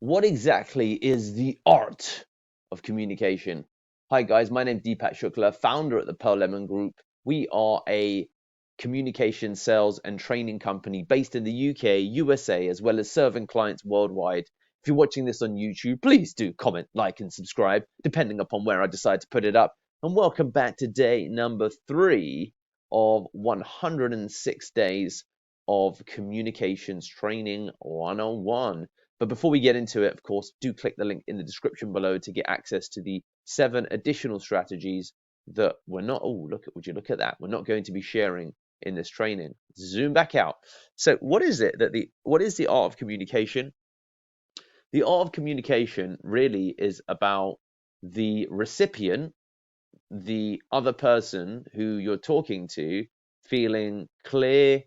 What exactly is the art of communication? Hi, guys. My name is Deepak Shukla, founder at the Pearl Lemon Group. We are a communication sales and training company based in the UK, USA, as well as serving clients worldwide. If you're watching this on YouTube, please do comment, like, and subscribe, depending upon where I decide to put it up. And welcome back to day number 3 of 106 days of communications training 101. But before we get into it, of course, do click the link in the description below to get access to the 7 additional strategies that we're not, oh, would you look at that? We're not going to be sharing in this training. Zoom back out. So what is it that what is the art of communication? The art of communication really is about the recipient, the other person who you're talking to, feeling clear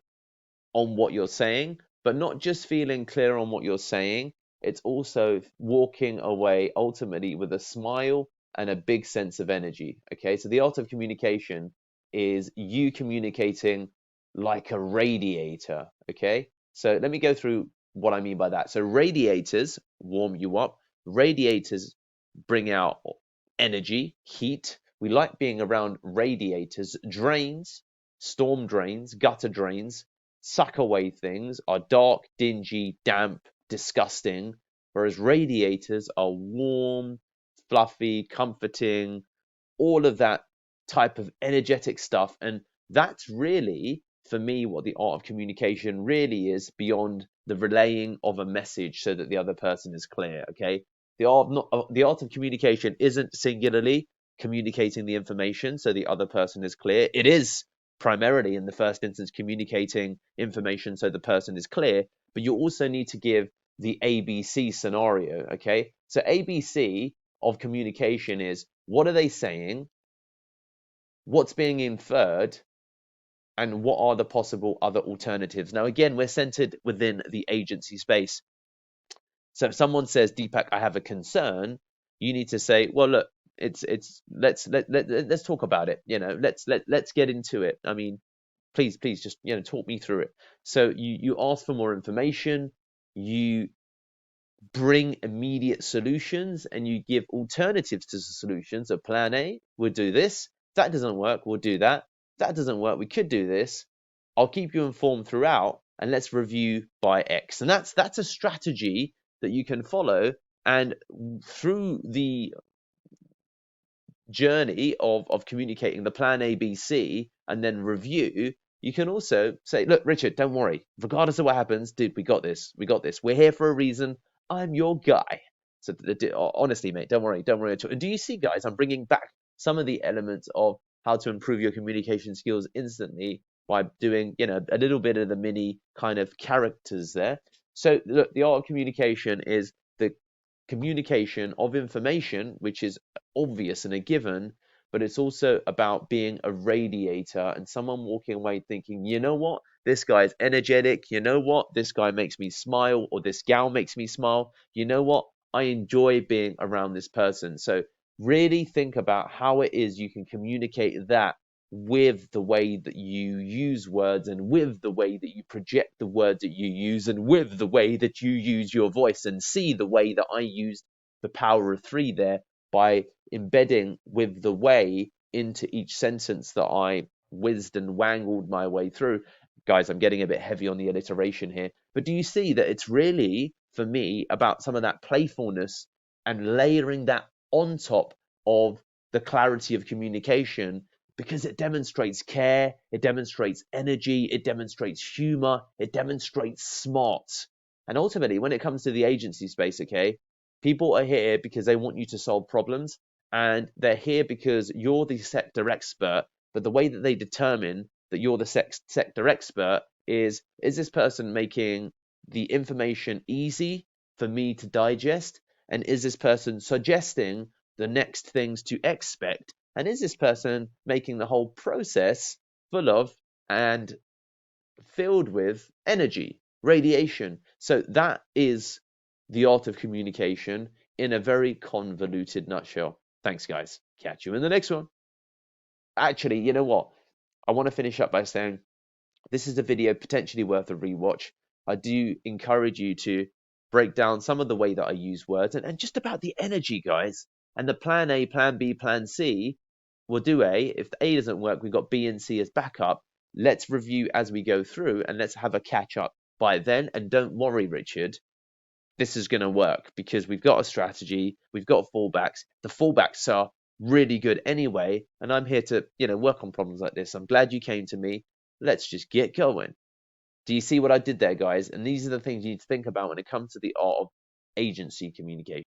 on what you're saying, but not just feeling clear on what you're saying. It's also walking away ultimately with a smile and a big sense of energy. Okay, so the art of communication is you communicating like a radiator. Okay, so let me go through what I mean by that. So radiators warm you up, radiators bring out energy, heat. We like being around radiators. Drains, storm drains, gutter drains, suck away things, are dark, dingy, damp, disgusting, whereas radiators are warm, fluffy, comforting, all of that type of energetic stuff. And that's really, for me, what the art of communication really is, beyond the relaying of a message so that the other person is clear. Okay, the art of communication isn't singularly communicating the information so the other person is clear. It is primarily, in the first instance, communicating information so the person is clear, but you also need to give the ABC scenario. Okay, so ABC of communication is, what are they saying, what's being inferred, and what are the possible other alternatives. Now, again, we're centered within the agency space. So if someone says, Deepak, I have a concern, you need to say, well, look, it's let's talk about it. Let's get into it. I mean, please just talk me through it. So you ask for more information, you bring immediate solutions, and you give alternatives to the solutions. So plan A, we'll do this. That doesn't work, we'll do that. That doesn't work, we could do this. I'll keep you informed throughout, and let's review by X. And that's a strategy that you can follow. And through the journey of communicating the plan A, B, C, and then review, you can also say, look, Richard, don't worry. Regardless of what happens, dude, we got this. We got this. We're here for a reason. I'm your guy. So honestly, mate, don't worry. Don't worry at all. And do you see, guys, I'm bringing back some of the elements of how to improve your communication skills instantly by doing, a little bit of the mini kind of characters there. So look, the art of communication is the communication of information, which is obvious and a given, but it's also about being a radiator and someone walking away thinking, you know what, this guy's energetic, you know what, this guy makes me smile, or this gal makes me smile, you know what, I enjoy being around this person. So really think about how it is you can communicate that with the way that you use words, and with the way that you project the words that you use, and with the way that you use your voice. And see the way that I used the power of 3 there by embedding with the way into each sentence that I whizzed and wangled my way through. Guys, I'm getting a bit heavy on the alliteration here, but do you see that it's really, for me, about some of that playfulness and layering that on top of the clarity of communication, because it demonstrates care, it demonstrates energy, it demonstrates humor, it demonstrates smart. And ultimately, when it comes to the agency space, okay, people are here because they want you to solve problems, and they're here because you're the sector expert. But the way that they determine that you're the sector expert is this person making the information easy for me to digest? And is this person suggesting the next things to expect? And is this person making the whole process full of and filled with energy, radiation? So that is the art of communication in a very convoluted nutshell. Thanks, guys. Catch you in the next one. Actually, you know what? I want to finish up by saying this is a video potentially worth a rewatch. I do encourage you to break down some of the way that I use words and just about the energy, guys. And the plan A, plan B, plan C. We'll do A. If the A doesn't work, we've got B and C as backup. Let's review as we go through and let's have a catch up by then. And don't worry, Richard, this is going to work because we've got a strategy, we've got fallbacks. The fallbacks are really good anyway, and I'm here to, work on problems like this. I'm glad you came to me. Let's just get going. Do you see what I did there, guys? And these are the things you need to think about when it comes to the art of agency communication.